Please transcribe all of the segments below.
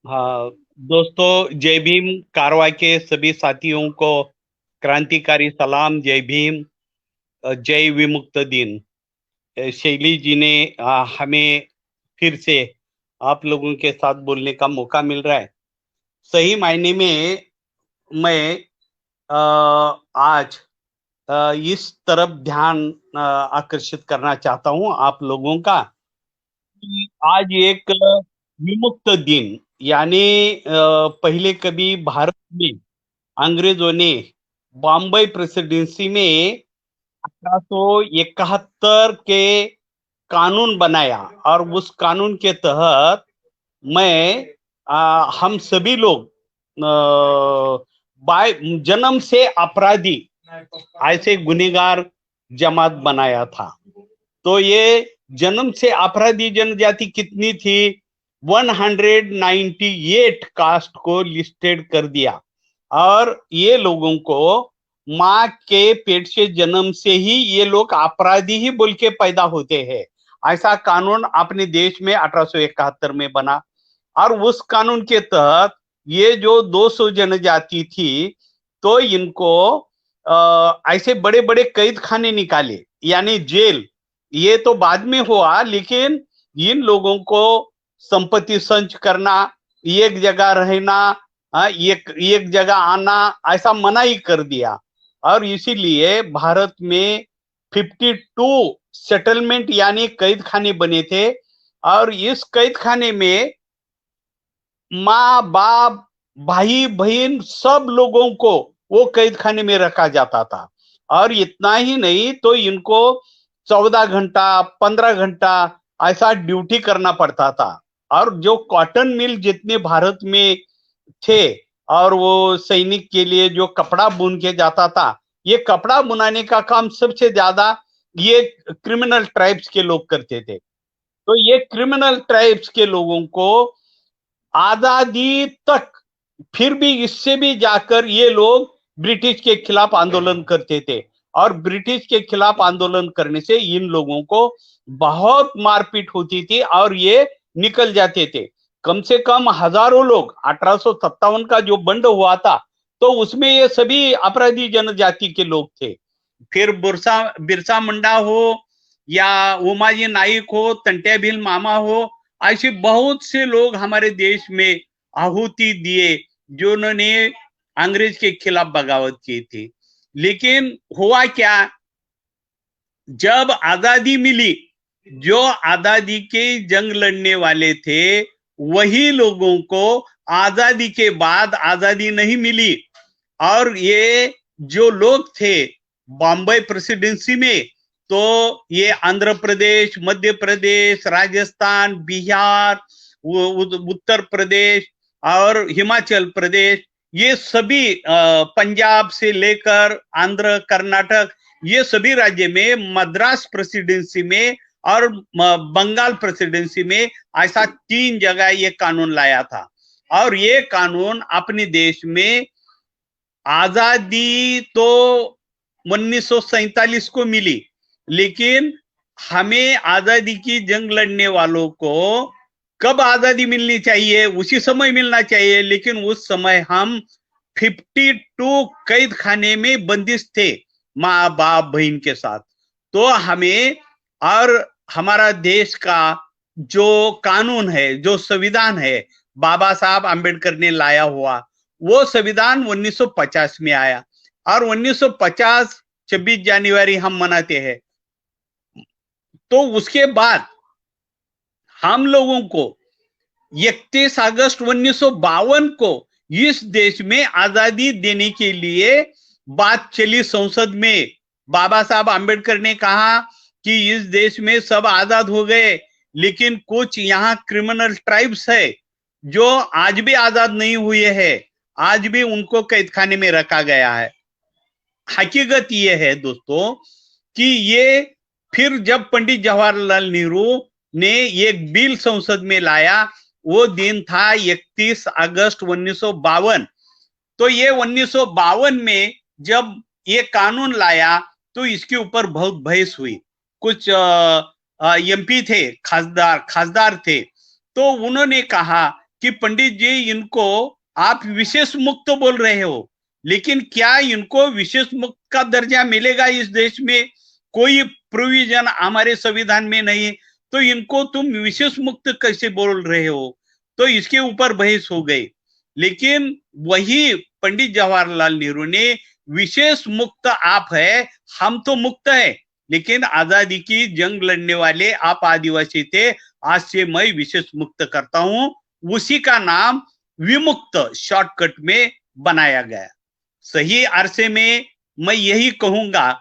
हाँ दोस्तों, जय भीम। कारवां के सभी साथियों को क्रांतिकारी सलाम। जय भीम। जय विमुक्त दिन। शैली जी ने हमें फिर से आप लोगों के साथ बोलने का मौका मिल रहा है। सही मायने में मैं आज इस तरफ ध्यान आकर्षित करना चाहता हूं आप लोगों का कि आज एक विमुक्त दिन, यानी पहले कभी भारत में अंग्रेजों ने बॉम्बे प्रेसिडेंसी में 1871 के कानून बनाया और उस कानून के तहत मैं हम सभी लोग बाय जन्म से अपराधी ऐसे गुनहगार जमात बनाया था। तो ये जन्म से अपराधी जनजाति कितनी थी? 198 कास्ट को लिस्टेड कर दिया और ये लोगों को माँ के पेट से जन्म से ही ये लोग अपराधी ही बोल के पैदा होते हैं। ऐसा कानून अपने देश में 1871 में बना और उस कानून के तहत ये जो 200 जनजाति थी, तो इनको ऐसे बड़े बड़े कैद खाने निकाले, यानी जेल। ये तो बाद में हुआ, लेकिन इन लोगों को संपत्ति संचय करना, एक जगह रहना, एक जगह आना, ऐसा मनाही कर दिया। और इसीलिए भारत में 52 सेटलमेंट यानी कैद खाने बने थे और इस कैद खाने में माँ बाप भाई बहन सब लोगों को वो कैद खाने में रखा जाता था। और इतना ही नहीं, तो इनको 14 घंटा 15 घंटा ऐसा ड्यूटी करना पड़ता था। और जो कॉटन मिल जितने भारत में थे और वो सैनिक के लिए जो कपड़ा बुन के जाता था, ये कपड़ा बुनाने का काम सबसे ज्यादा ये क्रिमिनल ट्राइब्स के लोग करते थे। तो ये क्रिमिनल ट्राइब्स के लोगों को आजादी तक, फिर भी इससे भी जाकर ये लोग ब्रिटिश के खिलाफ आंदोलन करते थे और ब्रिटिश के खिलाफ आंदोलन करने से इन लोगों को बहुत मारपीट होती थी और ये निकल जाते थे। कम से कम हजारों लोग, 1857 का जो बंड हुआ था, तो उसमें ये सभी अपराधी जनजाति के लोग थे। फिर बिरसा मुंडा हो या उमाजी नाइक हो, तंट्या भील मामा हो, ऐसे बहुत से लोग हमारे देश में आहुति दिए जिन्होंने अंग्रेज के खिलाफ बगावत की थी। लेकिन हुआ क्या, जब आजादी मिली, जो आजादी के जंग लड़ने वाले थे वही लोगों को आजादी के बाद आजादी नहीं मिली। और ये जो लोग थे बॉम्बे प्रेसिडेंसी में, तो ये आंध्र प्रदेश, मध्य प्रदेश, राजस्थान, बिहार, उत्तर प्रदेश और हिमाचल प्रदेश, ये सभी पंजाब से लेकर आंध्र, कर्नाटक, ये सभी राज्य में, मद्रास प्रेसिडेंसी में और बंगाल प्रेसिडेंसी में ऐसा 3 जगह ये कानून लाया था। और ये कानून अपने देश में आजादी तो 1947 को मिली, लेकिन हमें आजादी की जंग लड़ने वालों को कब आजादी मिलनी चाहिए? उसी समय मिलना चाहिए, लेकिन उस समय हम 52 कैद खाने में बंदिश थे माँ बाप बहन के साथ। तो हमें और हमारा देश का जो कानून है, जो संविधान है, बाबा साहब आंबेडकर ने लाया हुआ, वो संविधान 1950 में आया और 1950 26 जनवरी हम मनाते हैं। तो उसके बाद हम लोगों को 31 अगस्त 1952 को इस देश में आजादी देने के लिए बात चली संसद में। बाबा साहब आंबेडकर ने कहा कि इस देश में सब आजाद हो गए, लेकिन कुछ यहाँ क्रिमिनल ट्राइब्स है जो आज भी आजाद नहीं हुए हैं, आज भी उनको कैद खाने में रखा गया है। हकीकत ये है दोस्तों कि ये फिर जब पंडित जवाहरलाल नेहरू ने एक बिल संसद में लाया, वो दिन था 31 अगस्त 1952। तो ये 1952 में जब ये कानून लाया तो इसके ऊपर बहुत बहस हुई। कुछ एमपी थे, खासदार थे, तो उन्होंने कहा कि पंडित जी, इनको आप विशेष मुक्त बोल रहे हो, लेकिन क्या इनको विशेष मुक्त का दर्जा मिलेगा इस देश में? कोई प्रोविजन हमारे संविधान में नहीं, तो इनको तुम विशेष मुक्त कैसे बोल रहे हो? तो इसके ऊपर बहस हो गई। लेकिन वही पंडित जवाहरलाल नेहरू ने विशेष मुक्त आप है, हम तो मुक्त है, लेकिन आजादी की जंग लड़ने वाले आप आदिवासी थे, आज से मैं विशेष मुक्त करता हूं। उसी का नाम विमुक्त शॉर्टकट में बनाया गया। सही अरसे में मैं यही कहूंगा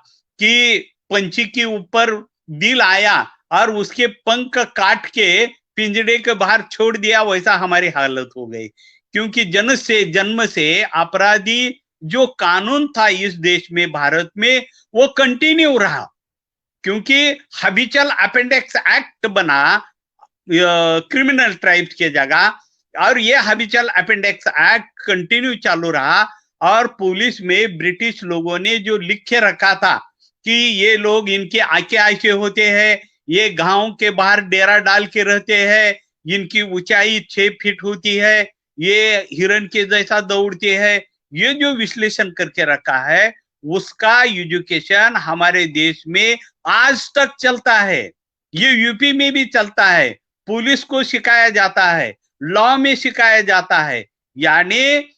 कि पंछी के ऊपर दिल आया और उसके पंख काट के पिंजड़े के बाहर छोड़ दिया, वैसा हमारी हालत हो गई। क्योंकि जन्म से अपराधी जो कानून था इस देश में, भारत में, वो कंटिन्यू रहा। क्योंकि हैबिचुअल अपेंडिक्स एक्ट बना क्रिमिनल ट्राइब्स के जगह, और ये हैबिचुअल अपेंडिक्स एक्ट कंटिन्यू चालू रहा। और पुलिस में ब्रिटिश लोगों ने जो लिख के रखा था कि ये लोग इनके आके ऐसे होते हैं, ये गांव के बाहर डेरा डाल के रहते हैं, इनकी ऊंचाई 6 फीट होती है, ये हिरन के जैसा दौड़ते हैं, ये जो विश्लेषण करके रखा है, उसका एजुकेशन हमारे देश में आज तक चलता है। ये यूपी में भी चलता है, पुलिस को सिखाया जाता है, लॉ में सिखाया जाता है। यानी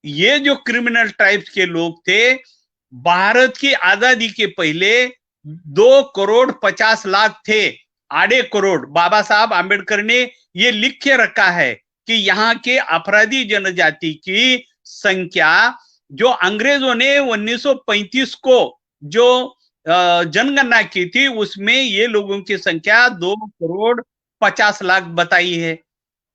ये जो क्रिमिनल ट्राइब्स के लोग थे, भारत की आजादी के पहले 2,50,00,000 थे, 2.5 करोड़। बाबा साहब आंबेडकर ने ये लिख के रखा है कि यहाँ के अपराधी जनजाति की संख्या, जो अंग्रेजों ने 1935 को जो जनगणना की थी, उसमें ये लोगों की संख्या 2,50,00,000 बताई है।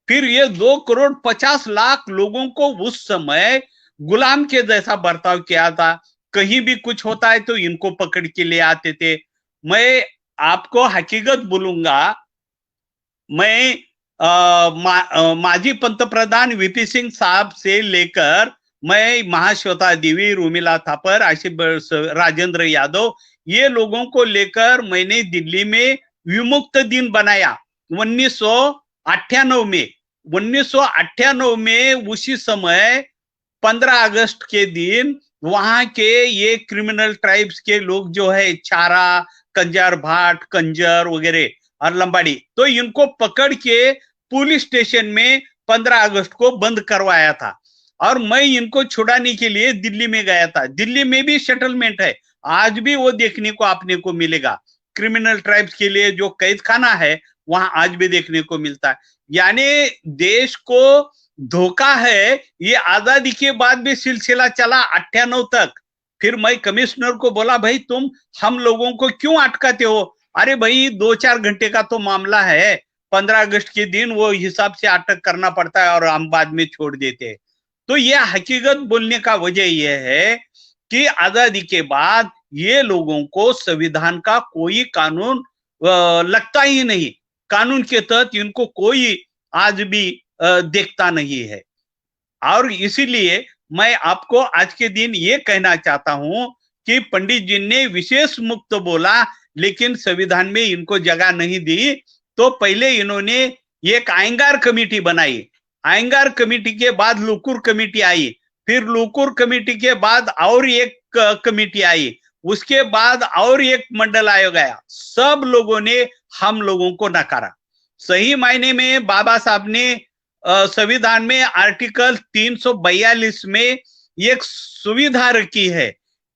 फिर ये 2,50,00,000 लोगों को उस समय गुलाम के जैसा बर्ताव किया था। कहीं भी कुछ होता है तो इनको पकड़ के ले आते थे। मैं आपको हकीकत बोलूंगा, मैं माजी पंतप्रधान वीपी सिंह साहब से लेकर मैं महाश्वेता देवी, रुमिला थापर, राजेंद्र यादव, ये लोगों को लेकर मैंने दिल्ली में विमुक्त दिन बनाया 1998 में। 1998 में उसी समय 15 अगस्त के दिन वहां के ये क्रिमिनल ट्राइब्स के लोग जो है, चारा, कंजार भाट, कंजर वगैरह और लंबाड़ी, तो इनको पकड़ के पुलिस स्टेशन में 15 अगस्त को बंद करवाया था। और मैं इनको छुड़ाने के लिए दिल्ली में गया था। दिल्ली में भी सेटलमेंट है, आज भी वो देखने को आपने को मिलेगा। क्रिमिनल ट्राइब्स के लिए जो कैद खाना है, वहां आज भी देखने को मिलता है। यानी देश को धोखा है, ये आजादी के बाद भी सिलसिला चला 98 तक। फिर मैं कमिश्नर को बोला, भाई तुम हम लोगों को क्यों अटकाते हो? अरे भाई 2-4 घंटे का तो मामला है, 15 अगस्त के दिन वो हिसाब से अटक करना पड़ता है और हम बाद में छोड़ देते हैं। तो ये हकीकत बोलने का वजह यह है कि आजादी के बाद ये लोगों को संविधान का कोई कानून लगता ही नहीं। कानून के तहत इनको कोई आज भी देखता नहीं है। और इसीलिए मैं आपको आज के दिन ये कहना चाहता हूं कि पंडित जी ने विशेष मुक्त बोला, लेकिन संविधान में इनको जगह नहीं दी। तो पहले इन्होंने एक आयंगार कमेटी बनाई, आयंगार कमेटी के बाद लुकुर कमेटी आई, फिर लुकुर कमेटी के बाद और एक कमेटी आई, उसके बाद और एक मंडल आयोग आया। सब लोगों ने हम लोगों को नकारा। सही मायने में बाबा साहब ने संविधान में आर्टिकल 342 में एक सुविधा रखी है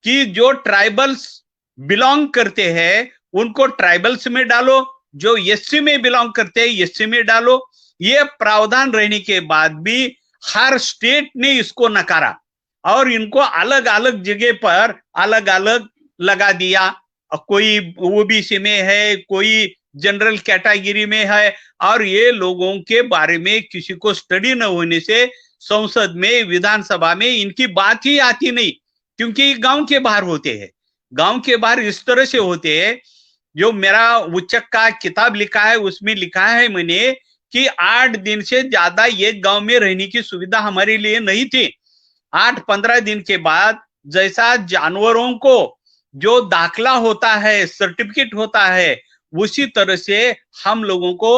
कि जो ट्राइबल्स बिलोंग करते हैं उनको ट्राइबल्स में डालो, जो एससी में बिलोंग करते हैं एससी में डालो। ये प्रावधान रहने के बाद भी हर स्टेट ने इसको नकारा और इनको अलग अलग जगह पर अलग अलग लगा दिया। कोई ओबीसी में है, कोई जनरल कैटेगरी में है, और ये लोगों के बारे में किसी को स्टडी न होने से संसद में, विधानसभा में इनकी बात ही आती नहीं, क्योंकि गांव के बाहर होते हैं। गांव के बाहर इस तरह से होते हैं, जो मेरा उच्चक का किताब लिखा है उसमें लिखा है मैंने कि 8 दिन से ज्यादा एक गांव में रहने की सुविधा हमारे लिए नहीं थी। 8-15 दिन के बाद जैसा जानवरों को जो दाखला होता है, सर्टिफिकेट होता है, उसी तरह से हम लोगों को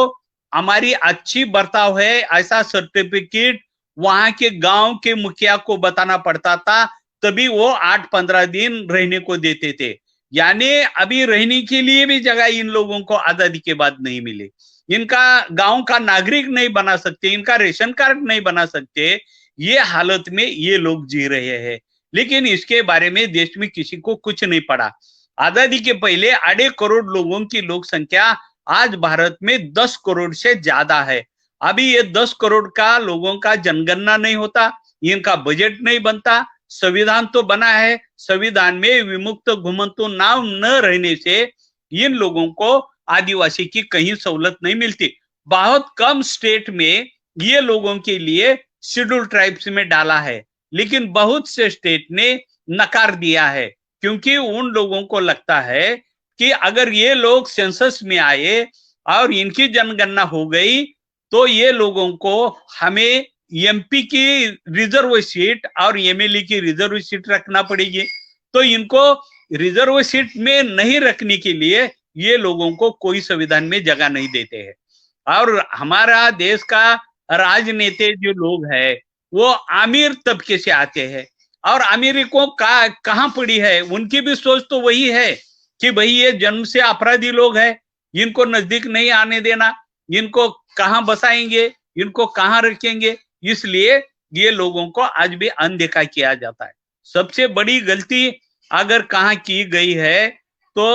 हमारी अच्छी बर्ताव है ऐसा सर्टिफिकेट वहां के गांव के मुखिया को बताना पड़ता था, तभी वो 8-15 दिन रहने को देते थे। यानी अभी रहने के लिए भी जगह इन लोगों को आजादी के बाद नहीं मिली। इनका गांव का नागरिक नहीं बना सकते, इनका रेशन कार्ड नहीं बना सकते, ये हालत में ये लोग जी रहे हैं। लेकिन इसके बारे में देश में किसी को कुछ नहीं पड़ा। आजादी के पहले 2.5 करोड़ लोगों की लोक संख्या आज भारत में 10 करोड़ से ज्यादा है। अभी ये 10 करोड़ का लोगों का जनगणना नहीं होता, इनका बजट नहीं बनता, संविधान तो बना है, संविधान में विमुक्त घुमंतु नाम न रहने से इन लोगों को आदिवासी की कहीं सहूलत नहीं मिलती। बहुत कम स्टेट में ये लोगों के लिए शेड्यूल ट्राइब्स में डाला है, लेकिन बहुत से स्टेट ने नकार दिया है, क्योंकि उन लोगों को लगता है कि अगर ये लोग सेंसस में आए और इनकी जनगणना हो गई तो ये लोगों को हमें एमपी की रिजर्व सीट और एमएलए की रिजर्व सीट रखना पड़ेगी। तो इनको रिजर्व सीट में नहीं रखने के लिए ये लोगों को कोई संविधान में जगह नहीं देते हैं। और हमारा देश का राजनीति जो लोग है वो अमीर तबके से आते हैं, और अमीरी को कहाँ पड़ी है, उनकी भी सोच तो वही है कि भाई ये जन्म से अपराधी लोग हैं, इनको नजदीक नहीं आने देना, इनको कहाँ बसाएंगे, इनको कहाँ रखेंगे, इसलिए ये लोगों को आज भी अनदेखा किया जाता है। सबसे बड़ी गलती अगर कहाँ की गई है तो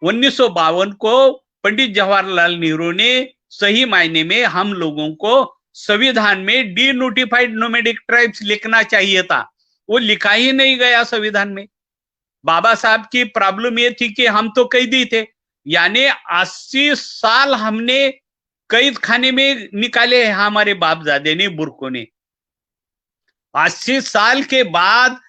1952 को पंडित जवाहरलाल नेहरू ने सही मायने में हम लोगों को संविधान में डी नोटिफाइड नोमैडिक ट्राइब्स लिखना चाहिए था, वो लिखा ही नहीं गया संविधान में। बाबा साहब की प्रॉब्लम ये थी कि हम तो कैदी थे, यानी 80 साल हमने कैद खाने में निकाले हैं हमारे बापजादे ने, बुरकों ने। 80 साल के बाद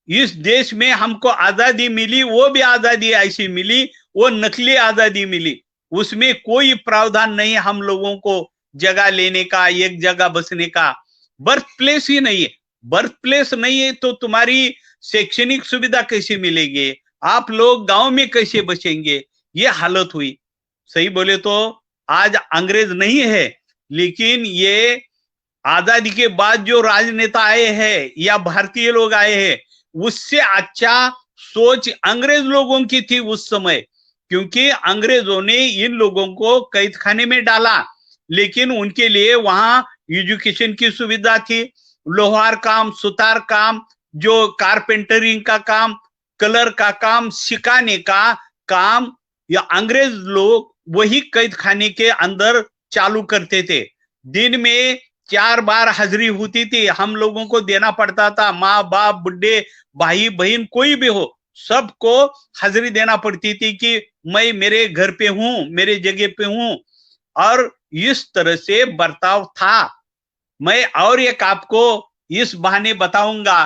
इस देश में हमको आजादी मिली, वो भी आजादी ऐसी मिली, वो नकली आजादी मिली, उसमें कोई प्रावधान नहीं हम लोगों को जगह लेने का, एक जगह बसने का। बर्थ प्लेस ही नहीं है, बर्थ प्लेस नहीं है तो तुम्हारी शैक्षणिक सुविधा कैसे मिलेगी, आप लोग गांव में कैसे बचेंगे, ये हालत हुई। सही बोले तो आज अंग्रेज नहीं है, लेकिन ये आजादी के बाद जो राजनेता आए हैं या भारतीय लोग आए हैं, उससे अच्छा सोच अंग्रेज लोगों की थी उस समय, क्योंकि अंग्रेजों ने इन लोगों को कैद खाने में डाला, लेकिन उनके लिए वहां एजुकेशन की सुविधा थी, लोहार काम, सुतार काम, जो कारपेंटरिंग का काम, कलर का काम, सिखाने का काम, या अंग्रेज लोग वही कैद खाने के अंदर चालू करते थे। दिन में 4 बार हाजिरी होती थी, हम लोगों को देना पड़ता था, माँ बाप, बुढ़े, भाई बहन कोई भी हो, सबको हाजिरी देना पड़ती थी कि मैं मेरे घर पे हूं, मेरे जगह पे हूं, और इस तरह से बर्ताव था। मैं और एक आपको इस बहाने बताऊंगा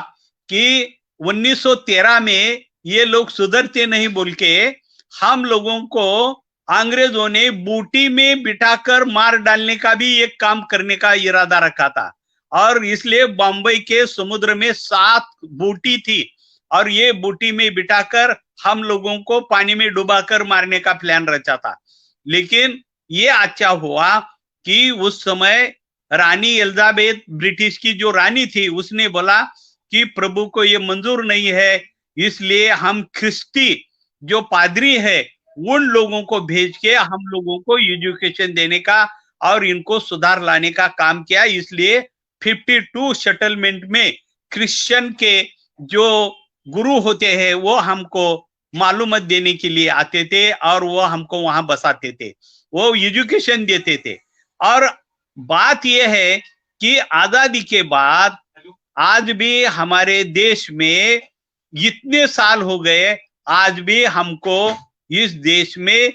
कि 1913 में ये लोग सुधरते नहीं बोल के हम लोगों को अंग्रेजों ने बूटी में बिठाकर मार डालने का भी एक काम करने का इरादा रखा था, और इसलिए बंबई के समुद्र में 7 बूटी थी, और ये बूटी में बिठाकर हम लोगों को पानी में डुबाकर मारने का प्लान रचा था। लेकिन ये अच्छा हुआ कि उस समय रानी एलिजाबेथ, ब्रिटिश की जो रानी थी, उसने बोला कि प्रभु को ये मंजूर नहीं है, इसलिए हम ख्रिस्ती जो पादरी है उन लोगों को भेज के हम लोगों को एजुकेशन देने का और इनको सुधार लाने का काम किया। इसलिए 52 सेटलमेंट में क्रिश्चियन के जो गुरु होते हैं वो हमको मालूमात देने के लिए आते थे, और वो हमको वहां बसाते थे, वो एजुकेशन देते थे। और बात यह है कि आजादी के बाद आज भी हमारे देश में इतने साल हो गए, आज भी हमको इस देश में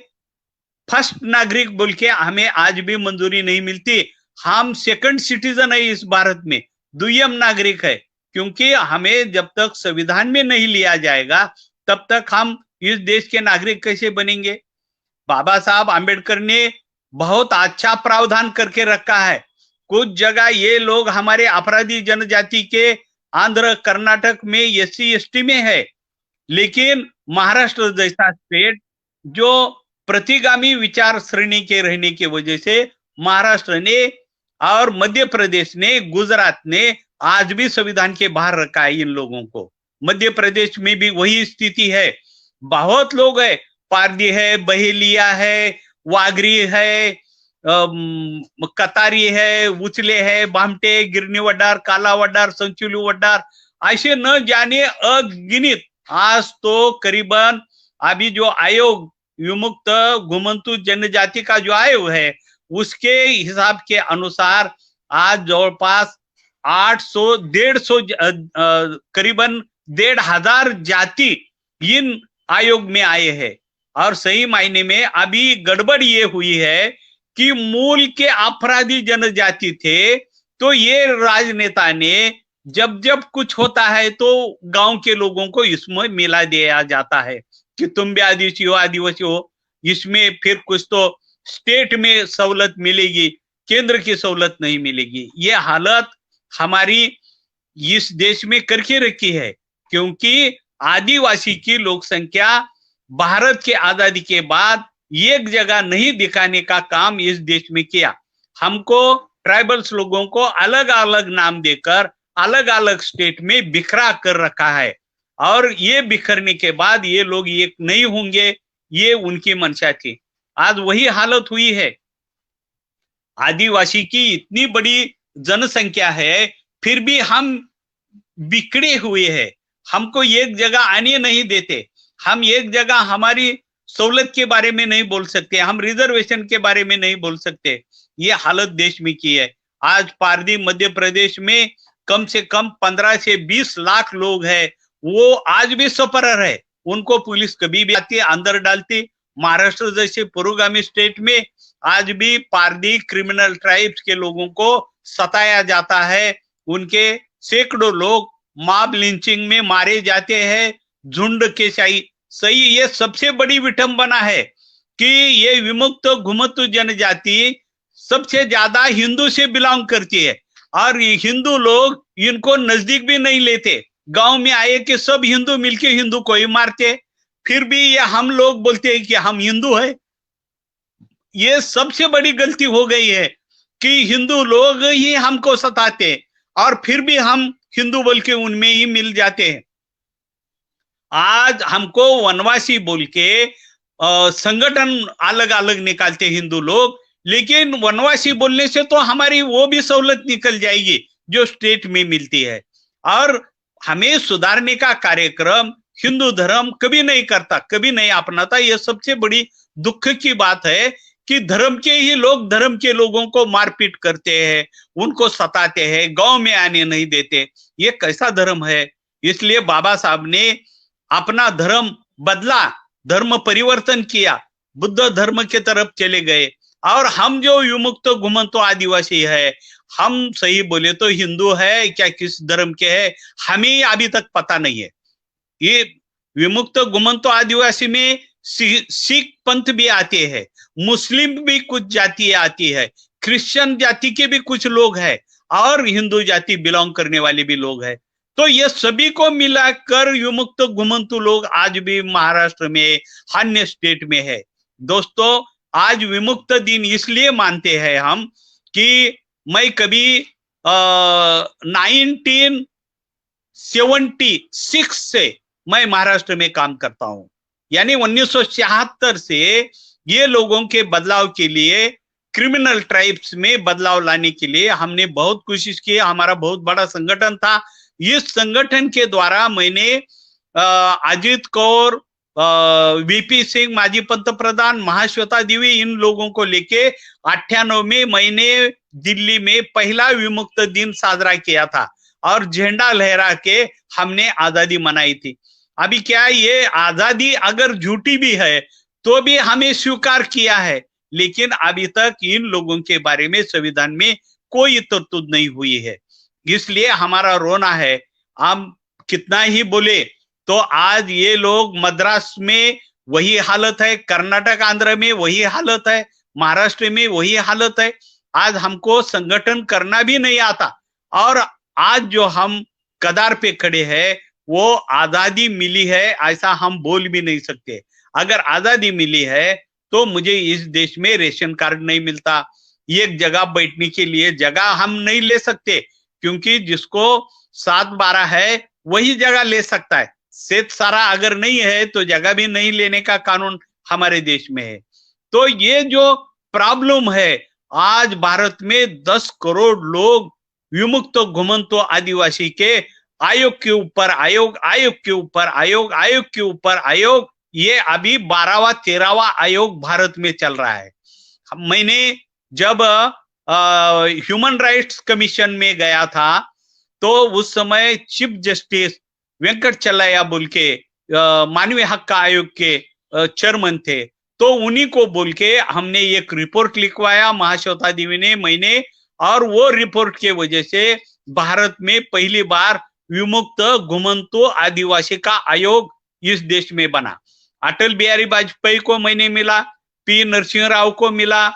फर्स्ट नागरिक बोल के हमें आज भी मंजूरी नहीं मिलती। हम सेकंड सिटीजन है इस भारत में, द्वितीय नागरिक है, क्योंकि हमें जब तक संविधान में नहीं लिया जाएगा तब तक हम इस देश के नागरिक कैसे बनेंगे। बाबा साहब आंबेडकर ने बहुत अच्छा प्रावधान करके रखा है। कुछ जगह ये लोग हमारे अपराधी जनजाति के आंध्र कर्नाटक में एससी एसटी में है, लेकिन महाराष्ट्र जैसा स्टेट जो प्रतिगामी विचार श्रेणी के रहने की वजह से महाराष्ट्र ने और मध्य प्रदेश ने, गुजरात ने आज भी संविधान के बाहर रखा है इन लोगों को। मध्य प्रदेश में भी वही स्थिति है। बहुत लोग है, पारदी है, बहेलिया है, वागरी है, कतारी है, उचले है, भामटे, गिरनी वड्डार, काला वड्डार, संचुलू वड्डार, ऐसे न जाने अगिनित। आज तो करीबन अभी जो आयोग विमुक्त घुमंतु जनजाति का जो आयोग है उसके हिसाब के अनुसार आज जवळपास 150 करीबन 1,500 जाति इन आयोग में आए हैं। और सही मायने में अभी गड़बड़ ये हुई है कि मूल के अपराधी जनजाति थे, तो ये राजनेता ने जब जब कुछ होता है तो गांव के लोगों को इसमें मिला दिया जाता है कि तुम भी आदिवासी हो, इसमें फिर कुछ तो स्टेट में सहूलत मिलेगी, केंद्र की सहूलत नहीं मिलेगी। ये हालत हमारी इस देश में करके रखी है, क्योंकि आदिवासी की लोक संख्या भारत के आजादी के बाद एक जगह नहीं दिखाने का काम इस देश में किया। हमको ट्राइबल्स लोगों को अलग अलग नाम देकर अलग अलग स्टेट में बिखरा कर रखा है, और ये बिखरने के बाद ये लोग एक नहीं होंगे, ये उनकी मंशा थी। आज वही हालत हुई है। आदिवासी की इतनी बड़ी जनसंख्या है, फिर भी हम बिखरे हुए हैं। हमको एक जगह आने नहीं देते, हम एक जगह हमारी सहूलत के बारे में नहीं बोल सकते, हम रिजर्वेशन के बारे में नहीं बोल सकते। ये हालत देश में की है। आज पारदी मध्य प्रदेश में कम से कम 15 से 20 लाख लोग हैं, वो आज भी सफरर है। उनको पुलिस कभी भी आती है, अंदर डालती। महाराष्ट्र जैसे पुरोगामी स्टेट में आज भी पारदी क्रिमिनल ट्राइब्स के लोगों को सताया जाता है। उनके सैकड़ों लोग मॉब लिंचिंग में मारे जाते हैं, झुंड के सही। ये सबसे बड़ी विडंबना है कि ये विमुक्त घुमंतु जनजाति सबसे ज्यादा हिंदू से बिलोंग करती है, और ये हिंदू लोग इनको नजदीक भी नहीं लेते। गांव में आए कि सब हिंदू मिलके हिंदू को ही मारते, फिर भी ये हम लोग बोलते हैं कि हम हिंदू है। ये सबसे बड़ी गलती हो गई है कि हिंदू लोग ही हमको सताते, और फिर भी हम हिंदू बोल के उनमें ही मिल जाते हैं। आज हमको वनवासी बोल के संगठन अलग अलग निकालते हिंदू लोग, लेकिन वनवासी बोलने से तो हमारी वो भी सहूलत निकल जाएगी जो स्टेट में मिलती है। और हमें सुधारने का कार्यक्रम हिंदू धर्म कभी नहीं करता, कभी नहीं अपनाता। ये सबसे बड़ी दुख की बात है कि धर्म के ही लोग धर्म के लोगों को मारपीट करते हैं, उनको सताते हैं, गांव में आने नहीं देते। ये कैसा धर्म है? इसलिए बाबा साहब ने अपना धर्म बदला, धर्म परिवर्तन किया, बुद्ध धर्म के तरफ चले गए। और हम जो विमुक्त घुमंतु आदिवासी है, हम सही बोले तो हिंदू है क्या किस धर्म के है हमें अभी तक पता नहीं है। ये विमुक्त घुमंतु आदिवासी में सिख पंथ भी आते हैं, मुस्लिम भी कुछ जाति आती है, क्रिश्चियन जाति के भी कुछ लोग हैं, और हिंदू जाति बिलोंग करने वाले भी लोग हैं। तो ये सभी को मिलाकर विमुक्त घुमंतु लोग आज भी महाराष्ट्र में, अन्य स्टेट में है। दोस्तों, आज विमुक्त दिन इसलिए मानते हैं हम कि मैं कभी 1976 से मैं महाराष्ट्र में काम करता हूं, यानी 1976 से ये लोगों के बदलाव के लिए, क्रिमिनल ट्राइब्स में बदलाव लाने के लिए हमने बहुत कोशिश की। हमारा बहुत बड़ा संगठन था। इस संगठन के द्वारा मैंने अजित कौर, वीपी सिंह माजी पंतप्रधान, महाश्वेता देवी, इन लोगों को लेके 98 में मैंने दिल्ली में पहला विमुक्त दिन साजरा किया था, और झंडा लहरा के हमने आजादी मनाई थी। अभी क्या ये आजादी अगर झूठी भी है तो भी हमें स्वीकार किया है, लेकिन अभी तक इन लोगों के बारे में संविधान में कोई तरतूद नहीं हुई है। इसलिए हमारा रोना है। हम कितना ही बोले तो आज ये लोग मद्रास में वही हालत है, कर्नाटक आंध्र में वही हालत है, महाराष्ट्र में वही हालत है। आज हमको संगठन करना भी नहीं आता, और आज जो हम कदार पे खड़े हैं वो आजादी मिली है ऐसा हम बोल भी नहीं सकते। अगर आजादी मिली है तो मुझे इस देश में रेशन कार्ड नहीं मिलता, एक जगह बैठने के लिए जगह हम नहीं ले सकते, क्योंकि जिसको 7/12 है वही जगह ले सकता है। सेठ सारा अगर नहीं है तो जगह भी नहीं लेने का कानून हमारे देश में है। तो ये जो प्रॉब्लम है, आज भारत में 10 करोड़ लोग विमुक्त घुमंतो आदिवासी के आयोग के ऊपर आयोग, आयोग के ऊपर आयोग, आयोग के ऊपर आयोग, ये अभी 12वां 13वां आयोग भारत में चल रहा है। मैंने जब ह्यूमन राइट्स कमीशन में गया था तो उस समय चीफ जस्टिस वेंकट चलैया बोल के मानवीय हक आयोग के चेयरमैन थे, तो उन्हीं को बोल के हमने एक रिपोर्ट लिखवाया, महाश्वेता देवी ने, मैंने, और वो रिपोर्ट के वजह से भारत में पहली बार विमुक्त घुमंतु आदिवासी का आयोग इस देश में बना। अटल बिहारी वाजपेयी को मैंने मिला, पी नरसिंह राव को मिला,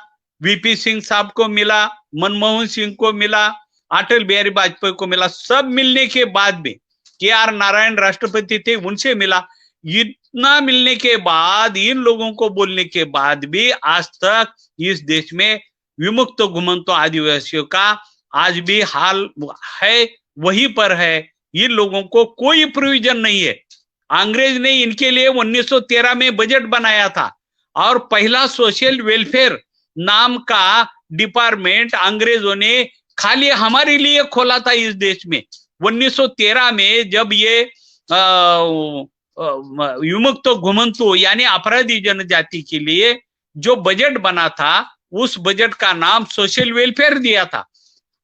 वीपी सिंह साहब को मिला, मनमोहन सिंह को मिला, अटल बिहारी वाजपेयी को मिला। सब मिलने के बाद भी के.आर. नारायण राष्ट्रपति थे, उनसे मिला। इतना मिलने के बाद, इन लोगों को बोलने के बाद भी आज तक इस देश में विमुक्त घुमंतु आदिवासियों का आज भी हाल है, वहीं पर है। इन लोगों को कोई प्रोविजन नहीं है। अंग्रेज ने इनके लिए 1913 में बजट बनाया था और पहला सोशल वेलफेयर नाम का डिपार्टमेंट अंग्रेजों ने खाली हमारे लिए खोला था इस देश में। 1913 में जब ये विमुक्त घुमंतु यानी अपराधी जनजाति के लिए जो बजट बना था, उस बजट का नाम सोशल वेलफेयर दिया था।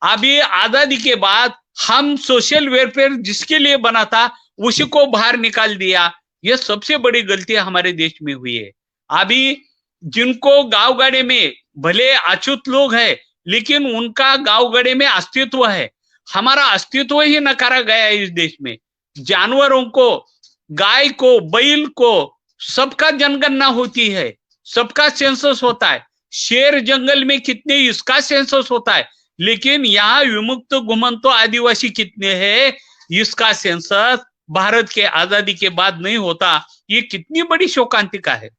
अभी आजादी के बाद हम सोशल वेलफेयर जिसके लिए बना था उसी को बाहर निकाल दिया। यह सबसे बड़ी गलती हमारे देश में हुई है। अभी जिनको गांव गाड़े में भले अछूत लोग हैं, लेकिन उनका गांव गड़े में अस्तित्व है। हमारा अस्तित्व ही नकारा गया है इस देश में। जानवरों को, गाय को, बैल को, सबका जनगणना होती है, सबका सेंसस होता है। शेर जंगल में कितने, इसका सेंसस होता है, लेकिन यहाँ विमुक्त घुमंतु आदिवासी कितने हैं, इसका सेंसस भारत के आजादी के बाद नहीं होता। ये कितनी बड़ी शोकांतिका है।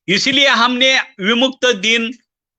इसलिए हमने विमुक्त दिन,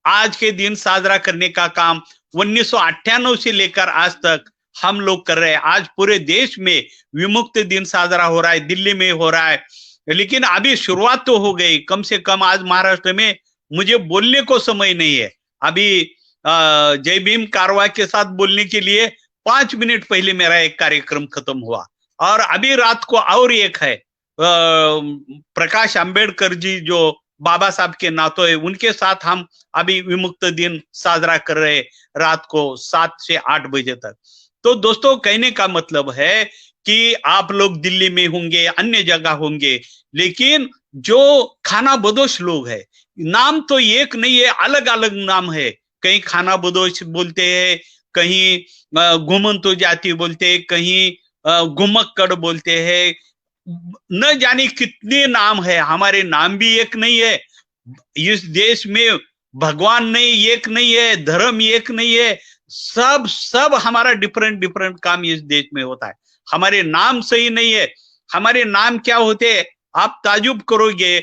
आज के दिन साजरा करने का काम 1998 से लेकर आज तक हम लोग कर रहे हैं। आज पूरे देश में विमुक्त दिन साजरा हो रहा है, दिल्ली में हो रहा है, लेकिन अभी शुरुआत तो हो गई। कम से कम आज महाराष्ट्र में मुझे बोलने को समय नहीं है। अभी जय भीम कारवा के साथ बोलने के लिए 5 मिनट पहले मेरा एक कार्यक्रम खत्म हुआ, और अभी रात को और एक है। प्रकाश अंबेडकर जी जो बाबा साहब के नातो है, उनके साथ हम अभी विमुक्त दिन साजरा कर रहे रात को 7 से 8 बजे तक। तो दोस्तों, कहने का मतलब है कि आप लोग दिल्ली में होंगे, अन्य जगह होंगे, लेकिन जो खाना बदोश लोग है, नाम तो एक नहीं है, अलग अलग नाम है। कहीं खाना बदोश बोलते हैं, कहीं घुमंतु जाति बोलते हैं, कहीं घुमक्कड़ बोलते हैं, न जाने कितने नाम है। हमारे नाम भी एक नहीं है। इस देश में भगवान नहीं, एक नहीं है, धर्म एक नहीं है। सब हमारा डिफरेंट डिफरेंट काम इस देश में होता है। हमारे नाम सही नहीं है। हमारे नाम क्या होते हैं, आप ताजुब करोगे।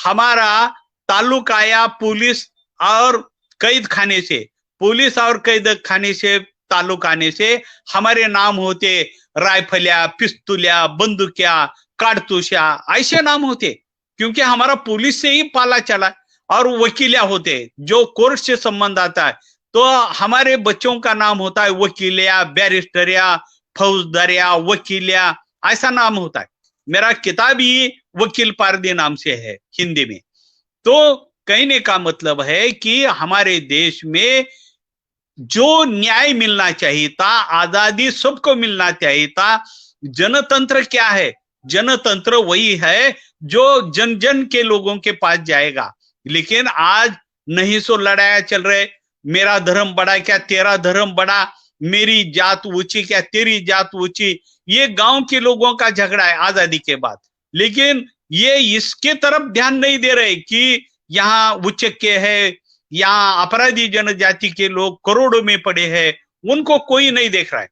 हमारा ताल्लुक आया पुलिस और कैद खाने से, पुलिस और कैद खाने से ताल्लुक आने से हमारे नाम होते राइफल्या, पिस्तुल्या, बंदूकिया, कारतूसा, ऐसे नाम होते, क्योंकि हमारा पुलिस से ही पाला चला। और वकीलिया होते, जो कोर्ट से संबंध आता है, तो हमारे बच्चों का नाम होता है वकीलिया, बैरिस्टरिया, फौजदारिया, वकीलिया, ऐसा नाम होता है। मेरा किताब ही वकील पारदी नाम से है हिंदी में। तो कहने का मतलब है कि हमारे देश में जो न्याय मिलना चाहिए था, आजादी सबको मिलना चाहिए था। जनतंत्र क्या है? जनतंत्र वही है जो जन जन के लोगों के पास जाएगा। लेकिन आज नहीं सो लड़ाया चल रहे, मेरा धर्म बड़ा क्या तेरा धर्म बड़ा, मेरी जात ऊंची क्या तेरी जात ऊंची, ये गांव के लोगों का झगड़ा है आजादी के बाद। लेकिन ये इसके तरफ ध्यान नहीं दे रहे कि यहाँ उच्चके है, यहाँ अपराधी जनजाति के लोग करोड़ों में पड़े हैं, उनको कोई नहीं देख रहा है।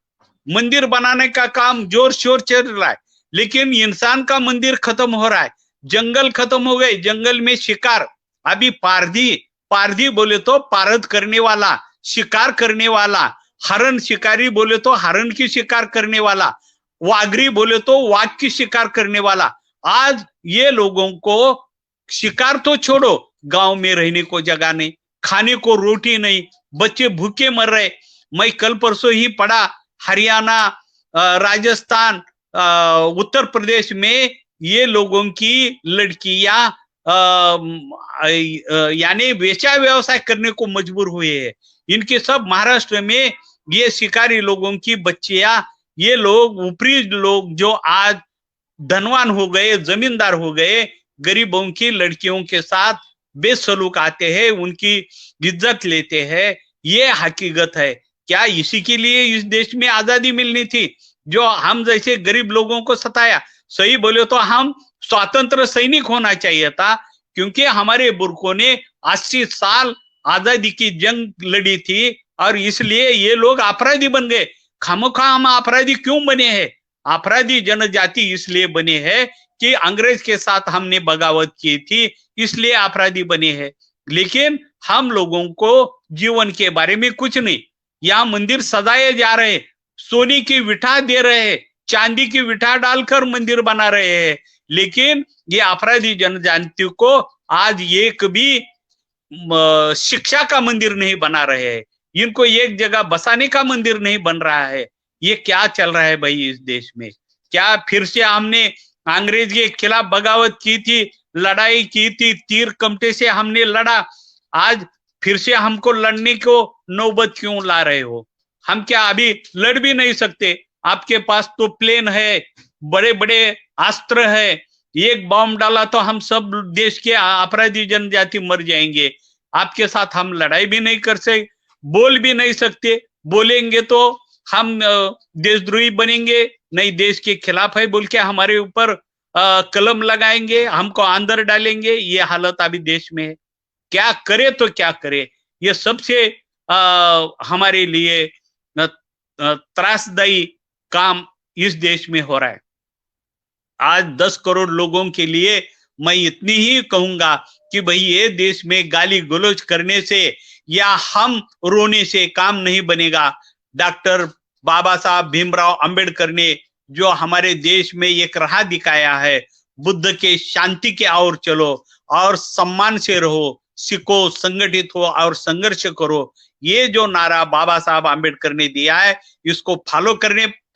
मंदिर बनाने का काम जोर शोर चल रहा है, लेकिन इंसान का मंदिर खत्म हो रहा है। जंगल खत्म हो गए, जंगल में शिकार। अभी पारधी बोले तो पारद करने वाला, शिकार करने वाला, हरण शिकारी बोले तो हरण की शिकार करने वाला, वाघरी बोले तो वाघ की शिकार करने वाला। आज ये लोगों को शिकार तो छोड़ो, गांव में रहने को जगह नहीं, खाने को रोटी नहीं, बच्चे भूखे मर रहे। मैं कल परसों ही पढ़ा, हरियाणा, राजस्थान, उत्तर प्रदेश में ये लोगों की लड़कियां यानी वेश्या व्यवसाय करने को मजबूर हुए हैं। इनके सब महाराष्ट्र में ये शिकारी लोगों की बच्चियां, ये लोग ऊपरी लोग जो आज धनवान हो गए, जमींदार हो गए, गरीबों की लड़कियों के साथ बेसलूक आते हैं, उनकी इज्जत लेते हैं। ये हकीकत है। क्या इसी के लिए इस देश में आजादी मिलनी थी, जो हम जैसे गरीब लोगों को सताया? सही बोले तो हम स्वतंत्र सैनिक होना चाहिए था, क्योंकि हमारे बुर्कों ने 80 साल आजादी की जंग लड़ी थी, और इसलिए ये लोग अपराधी बन गए। खामोखा हम अपराधी क्यों बने हैं? अपराधी जनजाति इसलिए बने हैं कि अंग्रेज के साथ हमने बगावत की थी, इसलिए अपराधी बने हैं। लेकिन हम लोगों को जीवन के बारे में कुछ नहीं। यहाँ मंदिर सजाए जा रहे, सोने की विठा दे रहे, चांदी की विठा डालकर मंदिर बना रहे हैं, लेकिन ये अपराधी जनजाति को आज एक भी शिक्षा का मंदिर नहीं बना रहे हैं, इनको एक जगह बसाने का मंदिर नहीं बन रहा है। ये क्या चल रहा है भाई इस देश में? क्या फिर से हमने अंग्रेज के खिलाफ बगावत की थी, लड़ाई की थी, तीर कमटे से हमने लड़ा, आज फिर से हमको लड़ने को नौबत क्यों ला रहे हो? हम क्या अभी लड़ भी नहीं सकते? आपके पास तो प्लेन है, बड़े बड़े अस्त्र है, एक बॉम्ब डाला तो हम सब देश के अपराधी जनजाति मर जाएंगे। आपके साथ हम लड़ाई भी नहीं कर सकते, बोल भी नहीं सकते। बोलेंगे तो हम देशद्रोही बनेंगे, नहीं देश के खिलाफ है बोल के हमारे ऊपर कलम लगाएंगे, हमको अंदर डालेंगे। ये हालत अभी देश में है। क्या करे तो क्या करे? ये सबसे हमारे लिए त्रासदायी काम इस देश में हो रहा है। आज 10 करोड़ लोगों के लिए मैं इतनी ही कहूंगा कि भाई ये देश में गाली गलौज करने से या हम रोने से काम नहीं बनेगा। डॉक्टर बाबा साहब भीमराव अंबेडकर ने जो हमारे देश में एक राह दिखाया है, बुद्ध के शांति के ओर चलो और सम्मान से रहो, सीखो, संगठित हो और संघर्ष करो, ये जो नारा बाबा साहब अंबेडकर ने दिया है, इसको फॉलो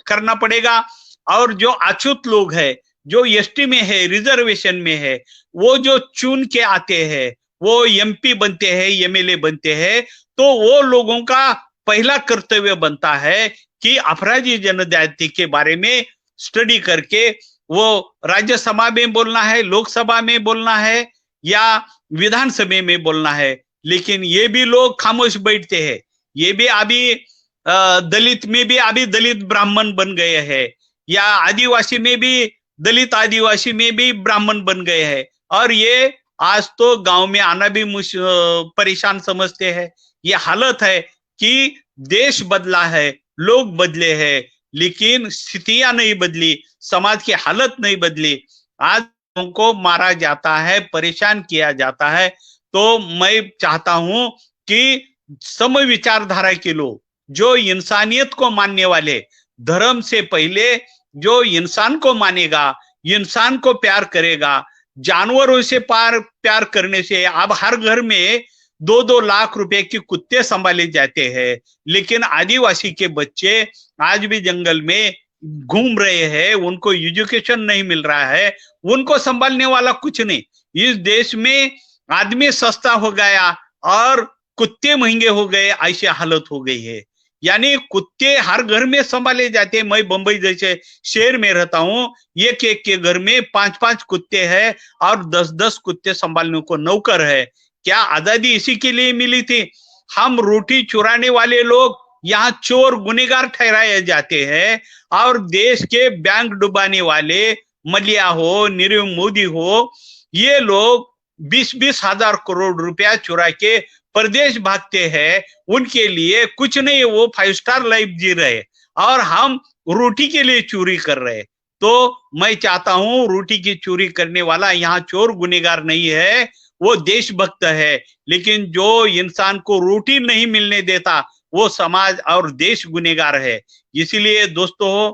करना पड़ेगा। और जो अछूत लोग हैं, जो एसटी में है, रिजर्वेशन में है, वो जो चुन के आते हैं, वो एमपी बनते हैं, एमएलए बनते हैं, तो वो लोगों का पहला कर्तव्य बनता है कि अपराधी जनजाति के बारे में स्टडी करके वो राज्यसभा में बोलना है, लोकसभा में बोलना है या विधानसभा में बोलना है। लेकिन ये भी लोग खामोश बैठते हैं। ये भी अभी दलित में भी अभी दलित ब्राह्मण बन गए हैं, या आदिवासी में भी दलित आदिवासी में भी ब्राह्मण बन गए हैं, और ये आज तो गांव में आना भी परेशान समझते हैं। ये हालत है कि देश बदला है, लोग बदले हैं, लेकिन स्थितियां नहीं बदली, समाज की हालत नहीं बदली। आज उनको मारा जाता है, परेशान किया जाता है। तो मैं चाहता हूं कि सम विचारधारा के लोग, जो इंसानियत को मानने वाले, धर्म से पहले जो इंसान को मानेगा, इंसान को प्यार करेगा, जानवरों से प्यार करने से अब हर घर में 2-2 लाख रुपए के कुत्ते संभाले जाते हैं, लेकिन आदिवासी के बच्चे आज भी जंगल में घूम रहे हैं, उनको एजुकेशन नहीं मिल रहा है, उनको संभालने वाला कुछ नहीं। इस देश में आदमी सस्ता हो गया और कुत्ते महंगे हो गए, ऐसी हालत हो गई है। यानी कुत्ते हर घर में संभाले जाते हैं। मैं बंबई जैसे शहर में रहता हूँ, एक एक के घर में 5-5 कुत्ते हैं और 10-10 कुत्ते संभालने को नौकर है। क्या आजादी इसी के लिए मिली थी? हम रोटी चुराने वाले लोग यहाँ चोर गुनेगार ठहराए जाते हैं, और देश के बैंक डुबाने वाले मलिया हो, नीरव मोदी हो, ये लोग 20-20 हजार करोड़ रुपया चुरा के प्रदेश भागते हैं। उनके लिए कुछ नहीं, वो 5 स्टार लाइफ जी रहे, और हम रोटी के लिए चोरी कर रहे। तो मैं चाहता हूं रोटी की चोरी करने वाला यहाँ चोर गुनेगार नहीं है, वो देशभक्त है, लेकिन जो इंसान को रोटी नहीं मिलने देता वो समाज और देश गुनहगार है। इसीलिए दोस्तों,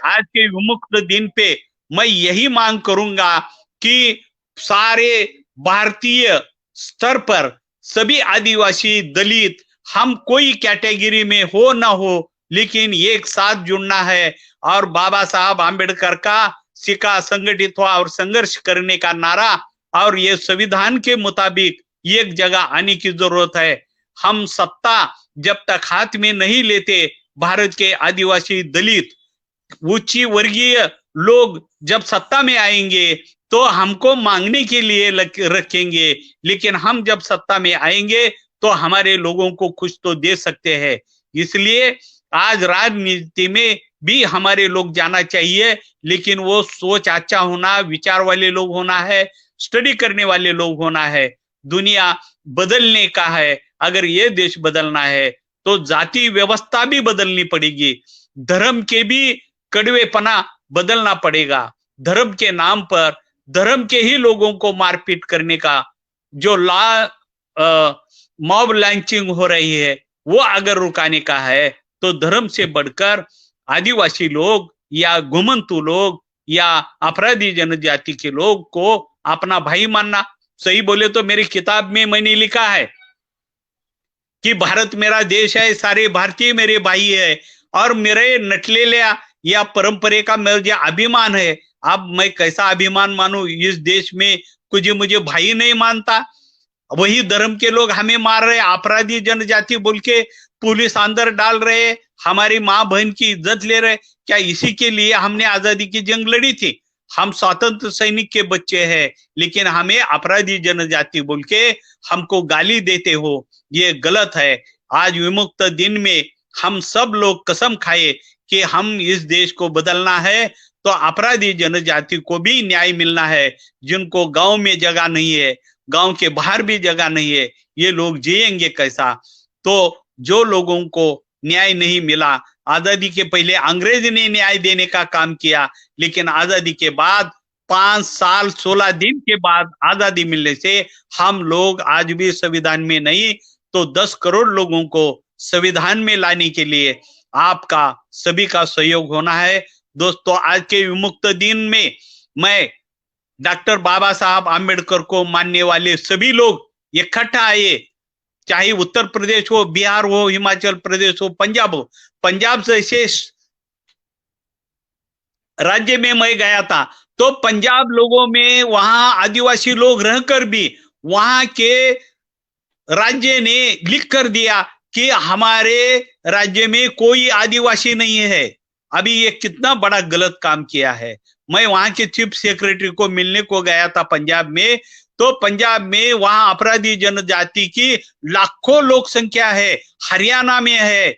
आज के विमुक्त दिन पे मैं यही मांग करूंगा कि सारे भारतीय स्तर पर सभी आदिवासी, दलित, हम कोई कैटेगरी में हो ना हो, लेकिन एक साथ जुड़ना है और बाबा साहब आम्बेडकर का सिखा संगठित हुआ और संघर्ष करने का नारा और ये संविधान के मुताबिक एक जगह आने की जरूरत है। हम सत्ता जब तक हाथ में नहीं लेते, भारत के आदिवासी, दलित, उच्च वर्गीय लोग जब सत्ता में आएंगे तो हमको मांगने के लिए रखेंगे, लेकिन हम जब सत्ता में आएंगे तो हमारे लोगों को कुछ तो दे सकते हैं। इसलिए आज राजनीति में भी हमारे लोग जाना चाहिए, लेकिन वो सोच अच्छा होना, विचार वाले लोग होना है, स्टडी करने वाले लोग होना है। दुनिया बदलने का है, अगर ये देश बदलना है तो जाति व्यवस्था भी बदलनी पड़ेगी, धर्म के भी कड़वेपना बदलना पड़ेगा। धर्म के नाम पर धर्म के ही लोगों को मारपीट करने का जो मॉब लॉन्चिंग हो रही है वो अगर रुकाने का है तो धर्म से बढ़कर आदिवासी लोग या घुमंतु लोग या अपराधी जनजाति के लोग को अपना भाई मानना। सही बोले तो मेरी किताब में मैंने लिखा है कि भारत मेरा देश है, सारे भारतीय मेरे भाई है और मेरे नटलेल्या या परंपरे का मुझे अभिमान है। अब मैं कैसा अभिमान मानूं, इस देश में कुछ मुझे भाई नहीं मानता, वही धर्म के लोग हमें मार रहे, अपराधी जनजाति बोल के पुलिस अंदर डाल रहे, हमारी माँ बहन की इज्जत ले रहे। क्या इसी के लिए हमने आजादी की जंग लड़ी थी? हम स्वतंत्र सैनिक के बच्चे हैं, लेकिन हमें अपराधी जनजाति बोल के हमको गाली देते हो, ये गलत है। आज विमुक्त दिन में हम सब लोग कसम खाए कि हम इस देश को बदलना है, तो अपराधी जनजाति को भी न्याय मिलना है। जिनको गांव में जगह नहीं है, गांव के बाहर भी जगह नहीं है, ये लोग जिएंगे कैसा? तो जो लोगों को न्याय नहीं मिला, आजादी के पहले अंग्रेज ने न्याय देने का काम किया, लेकिन आजादी के बाद 5 साल 16 दिन के बाद आजादी मिलने से हम लोग आज भी संविधान में नहीं तो 10 करोड़ लोगों को संविधान में लाने के लिए आपका सभी का सहयोग होना है। दोस्तों, आज के विमुक्त दिन में मैं डॉक्टर बाबा साहब आम्बेडकर को मानने वाले सभी लोग इकट्ठा आए, चाहे उत्तर प्रदेश हो, बिहार हो, हिमाचल प्रदेश हो, पंजाब हो। पंजाब जैसे राज्य में मैं गया था तो पंजाब लोगों में वहां आदिवासी लोग रहकर भी वहां के राज्य ने लिख कर दिया कि हमारे राज्य में कोई आदिवासी नहीं है। अभी ये कितना बड़ा गलत काम किया है। मैं वहां के चीफ सेक्रेटरी को मिलने को गया था पंजाब में, तो पंजाब में वहां अपराधी जनजाति की लाखों लोक संख्या है, हरियाणा में है,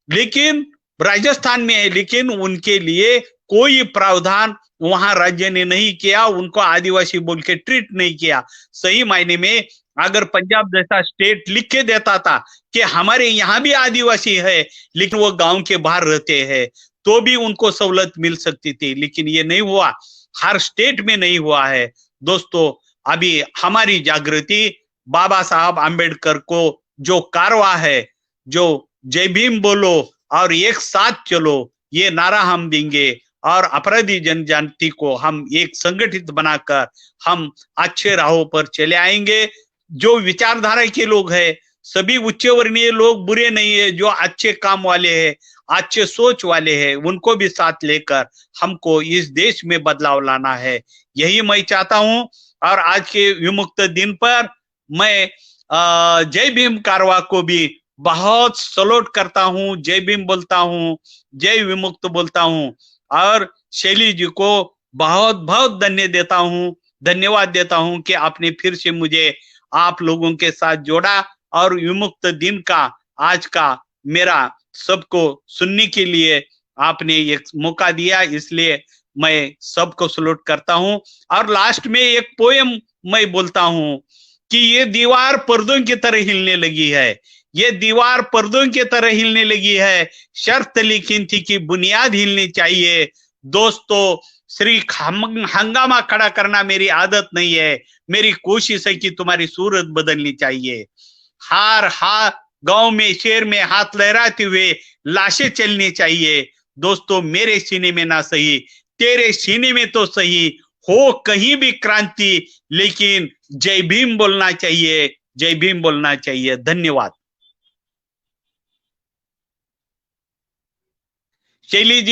लेकिन राजस्थान में है, लेकिन उनके लिए कोई प्रावधान वहां राज्य ने नहीं किया, उनको आदिवासी बोल के ट्रीट नहीं किया। सही मायने में अगर पंजाब जैसा स्टेट लिख के देता था कि हमारे यहाँ भी आदिवासी है लेकिन वो गांव के बाहर रहते हैं, तो भी उनको सहूलत मिल सकती थी, लेकिन ये नहीं हुआ, हर स्टेट में नहीं हुआ है। दोस्तों, अभी हमारी जागृति बाबा साहब आम्बेडकर को जो कारवा है, जो जय भीम बोलो और एक साथ चलो, ये नारा हम देंगे और अपराधी जनजाति को हम एक संगठित बनाकर हम अच्छे राहों पर चले आएंगे। जो विचारधारा के लोग हैं, सभी उच्च वर्णीय लोग बुरे नहीं है, जो अच्छे काम वाले हैं, अच्छे सोच वाले हैं, उनको भी साथ लेकर हमको इस देश में बदलाव लाना है, यही मैं चाहता हूं। और आज के विमुक्त दिन पर मैं जय भीम कारवा को भी बहुत सलोट करता हूं, जय भीम बोलता हूं, जय विमुक्त बोलता हूं और शैली जी को बहुत बहुत धन्यवाद देता हूं कि आपने फिर से मुझे आप लोगों के साथ जोड़ा और विमुक्त दिन का आज का मेरा सबको सुनने के लिए आपने एक मौका दिया, इसलिए मैं सबको सलूट करता हूं। और लास्ट में एक पोएम मैं बोलता हूं कि ये दीवार पर्दों की तरह हिलने लगी है, ये दीवार पर्दों की तरह हिलने लगी है, शर्त लिखी थी कि बुनियाद हिलनी चाहिए। दोस्तों, हंगामा खड़ा करना मेरी आदत नहीं है। मेरी कोशिश है कि तुम्हारी सूरत बदलनी चाहिए। गांव में शहर में हाथ लहराते हुए लाशें चलनी चाहिए। दोस्तों, मेरे सीने में ना सही, तेरे सीने में तो सही हो कहीं भी क्रांति, लेकिन जय भीम बोलना चाहिए, जय भीम बोलना चाहिए। धन्यवाद। शैली जी।